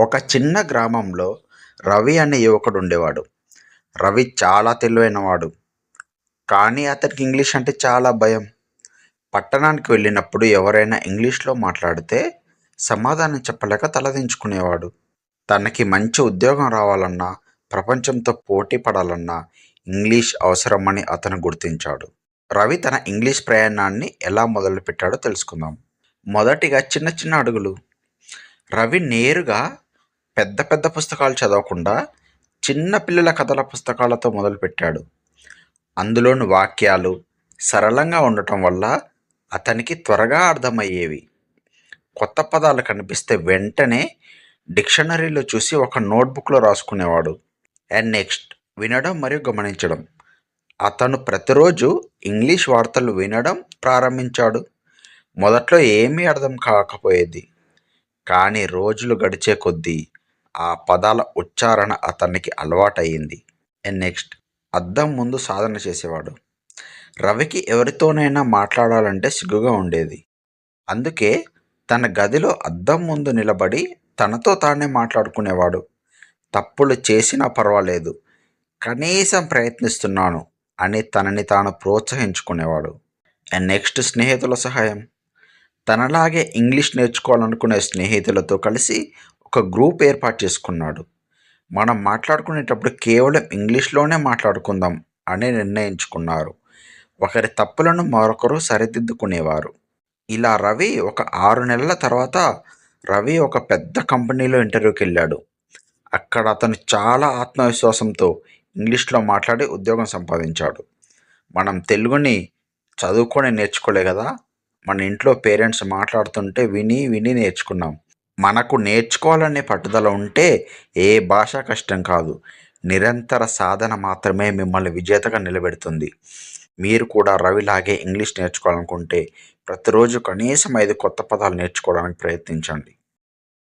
ఒక చిన్న గ్రామంలో రవి అనే యువకుడు ఉండేవాడు. రవి చాలా తెలివైనవాడు. కానీ అతనికి ఇంగ్లీష్ అంటే చాలా భయం. పట్టణానికి వెళ్ళినప్పుడు ఎవరైనా ఇంగ్లీష్లో మాట్లాడితే సమాధానం చెప్పలేక తలదించుకునేవాడు. తనకి మంచి ఉద్యోగం రావాలన్నా, ప్రపంచంతో పోటీ పడాలన్నా ఇంగ్లీష్ అవసరమని అతను గుర్తించాడు. రవి తన ఇంగ్లీష్ ప్రయాణాన్ని ఎలా మొదలుపెట్టాడో తెలుసుకుందాం. మొదటిగా చిన్న చిన్న అడుగులు. రవి నేరుగా పెద్ద పెద్ద పుస్తకాలు చదవకుండా చిన్న పిల్లల కథల పుస్తకాలతో మొదలుపెట్టాడు. అందులోని వాక్యాలు సరళంగా ఉండటం వల్ల అతనికి త్వరగా అర్థమయ్యేవి. కొత్త పదాలు కనిపిస్తే వెంటనే డిక్షనరీలో చూసి ఒక నోట్బుక్లో రాసుకునేవాడు. అండ్ నెక్స్ట్, వినడం మరియు గమనించడం. అతను ప్రతిరోజు ఇంగ్లీష్ వార్తలు వినడం ప్రారంభించాడు. మొదట్లో ఏమీ అర్థం కాకపోయేది, కానీ రోజులు గడిచే కొద్దీ ఆ పదాల ఉచ్చారణ అతనికి అలవాటయింది. అండ్ నెక్స్ట్, అద్దం ముందు సాధన చేసేవాడు. రవికి ఎవరితోనైనా మాట్లాడాలంటే సిగ్గుగా ఉండేది. అందుకే తన గదిలో అద్దం ముందు నిలబడి తనతో తానే మాట్లాడుకునేవాడు. తప్పులు చేసినా పర్వాలేదు, కనీసం ప్రయత్నిస్తున్నాను అని తనని తాను ప్రోత్సహించుకునేవాడు. అండ్ నెక్స్ట్, స్నేహితుల సహాయం. తనలాగే ఇంగ్లీష్ నేర్చుకోవాలనుకునే స్నేహితులతో కలిసి ఒక గ్రూప్ ఏర్పాటు చేసుకున్నాడు. మనం మాట్లాడుకునేటప్పుడు కేవలం ఇంగ్లీష్లోనే మాట్లాడుకుందాం అని నిర్ణయించుకున్నారు. ఒకరి తప్పులను మరొకరు సరిదిద్దుకునేవారు. ఇలా రవి ఒక 6 నెలల తర్వాత రవి ఒక పెద్ద కంపెనీలో ఇంటర్వ్యూకి వెళ్ళాడు. అక్కడ అతను చాలా ఆత్మవిశ్వాసంతో ఇంగ్లీష్లో మాట్లాడి ఉద్యోగం సంపాదించాడు. మనం తెలుగుని చదువుకొని నేర్చుకోలే కదా, మన ఇంట్లో పేరెంట్స్ మాట్లాడుతుంటే విని విని నేర్చుకున్నాం. మనకు నేర్చుకోవాలనే పట్టుదల ఉంటే ఏ భాష కష్టం కాదు. నిరంతర సాధన మాత్రమే మిమ్మల్ని విజేతగా నిలబెడుతుంది. మీరు కూడా రవిలాగే ఇంగ్లీష్ నేర్చుకోవాలనుకుంటే ప్రతిరోజు కనీసం 5 కొత్త పదాలు నేర్చుకోవడానికి ప్రయత్నించండి.